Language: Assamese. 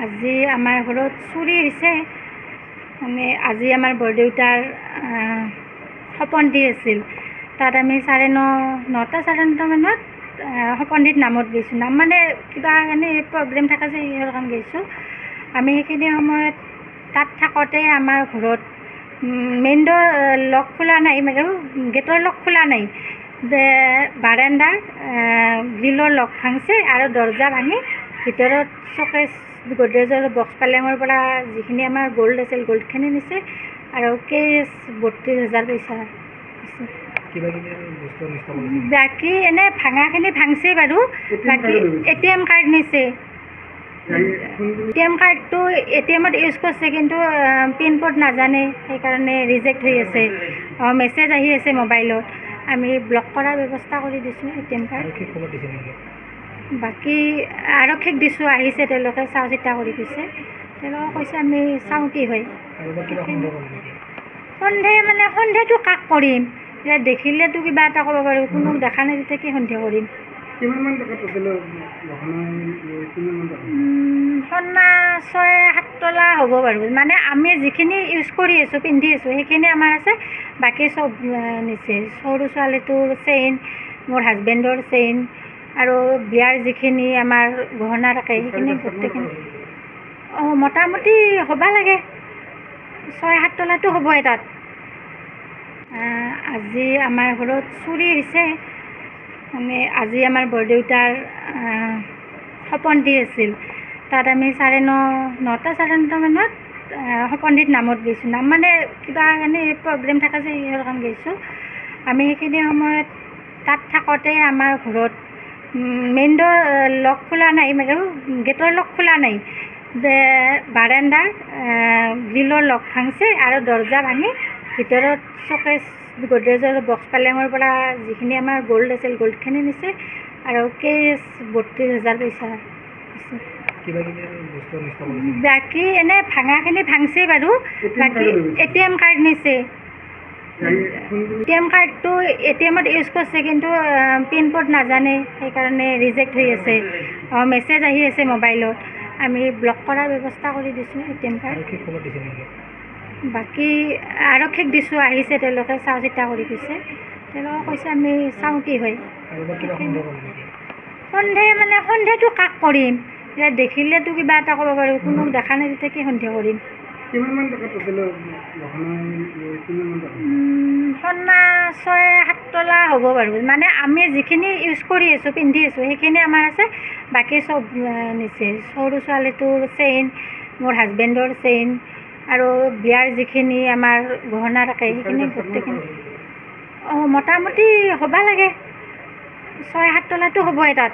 আজি আমাৰ ঘৰত চুৰি হৈছে। মানে আজি আমাৰ বৰদেউতাৰ সপোনটি আছিল। তাত আমি চাৰে নটা মানত সপোনটিত নামত গৈছোঁ। নাম মানে কিবা কাৰণে প্ৰগ্ৰেম থকা যে সিহঁৰ কাৰণে গৈছোঁ। আমি সেইখিনি সময়ত তাত থাকোঁতে আমাৰ ঘৰত মেইন ড'ৰ লক খোলা নাই, মানে গেটৰ লক খোলা নাই, বাৰাণ্ডাৰ গ্ৰিলৰ লক ভাঙছে আৰু দৰ্জা ভাঙি ভিতৰত চকেছ গডৰেজৰ বক্স পালেঙৰ পৰা যিখিনি আমাৰ গ'ল্ড আছিল গ'ল্ডখিনি নিছে আৰু কেছ 32,000 পইচা আছে। বাকী এনে ভাঙাখিনি ভাঙছে বাৰু। বাকী ATM কাৰ্ড নিছে। ATM কাৰ্ডটো ATMত ইউজ কৰিছে, কিন্তু পিন কোড নাজানে, সেইকাৰণে ৰিজেক্ট হৈ আছে। মেছেজ আহি আছে মোবাইলত। আমি ব্লক কৰাৰ ব্যৱস্থা কৰি দিছোঁ ATM কাৰ্ড। বাকী আৰক্ষীক দিছোঁ, আহিছে তেওঁলোকে চাওঁ চিতা কৰি গৈছে। তেওঁলোকে কৈছে আমি চাওঁ কি হয়। সন্দেহটো কাক কৰিম? এতিয়া দেখিলেতো কিবা এটা ক'ব পাৰোঁ, কোনো দেখা নাই যেতিয়া কি সন্দেহ কৰিম। সোণা 6-7 তোলা হ'ব বাৰু। মানে আমি যিখিনি ইউজ কৰি আছোঁ, পিন্ধি আছোঁ, সেইখিনি আমাৰ আছে। বাকী চব নিছে। সৰু ছোৱালীটোৰ চেইন, মোৰ হাজবেণ্ডৰ চেইন আৰু বিয়াৰ যিখিনি আমাৰ গহনা থাকে সেইখিনি গোটেইখিনি। মোটামুটি হ'ব লাগে 6-7 তোলাটো হ'বই তাত। আজি আমাৰ ঘৰত চুৰি হৈছে। মানে আজি আমাৰ বৰদেউতাৰ সপোনটি আছিল। তাত আমি চাৰে নটা মানত সপোনটিত নামত গৈছোঁ। নাম মানে কিবা কাৰণে প্ৰগ্ৰেম থকা যে সিহঁৰ কাৰণে গৈছোঁ। আমি সেইখিনি সময়ত তাত থাকোঁতে আমাৰ ঘৰত মেইন ড'ৰ লক খোলা নাই, মানে গেটৰ লক খোলা নাই, বাৰাণ্ডাৰ গ্ৰিলৰ লক ভাঙছে আৰু দৰ্জা ভাঙি ভিতৰত চকেছ গডৰেজৰ বক্স পালেঙৰ পৰা যিখিনি আমাৰ গ'ল্ড আছিল গ'ল্ডখিনি নিছে আৰু কেছ 32,000 পইচা আছে। বাকী এনে ভাঙাখিনি ভাঙছে বাৰু। বাকী ATM কাৰ্ড নিছে। ATM কাৰ্ডটো ATMত ইউজ কৰিছে, কিন্তু পিন কোড নাজানে, সেইকাৰণে ৰিজেক্ট হৈ আছে। মেছেজ আহি আছে মোবাইলত। আমি ব্লক কৰাৰ ব্যৱস্থা কৰি দিছোঁ ATM কাৰ্ড। বাকী আৰক্ষীক দিছোঁ, আহিছে তেওঁলোকে চাওঁ চিতা কৰি গৈছে। তেওঁলোকে কৈছে আমি চাওঁ কি হয়। সন্দেহটো কাক কৰিম? এতিয়া দেখিলেতো কিবা এটা ক'ব পাৰোঁ, কোনো দেখা নাই যেতিয়া কি সন্দেহ কৰিম। সোণা 6-7 তোলা হ'ব বাৰু। মানে আমি যিখিনি ইউজ কৰি আছোঁ, পিন্ধি আছোঁ, সেইখিনি আমাৰ আছে। বাকী চব নিছে। সৰু ছোৱালীটোৰ চেইন, মোৰ হাজবেণ্ডৰ চেইন আৰু বিয়াৰ যিখিনি আমাৰ গহনা থাকে সেইখিনি গোটেইখিনি। মোটামুটি হ'ব লাগে 6-7 তোলাটো হ'বই তাত।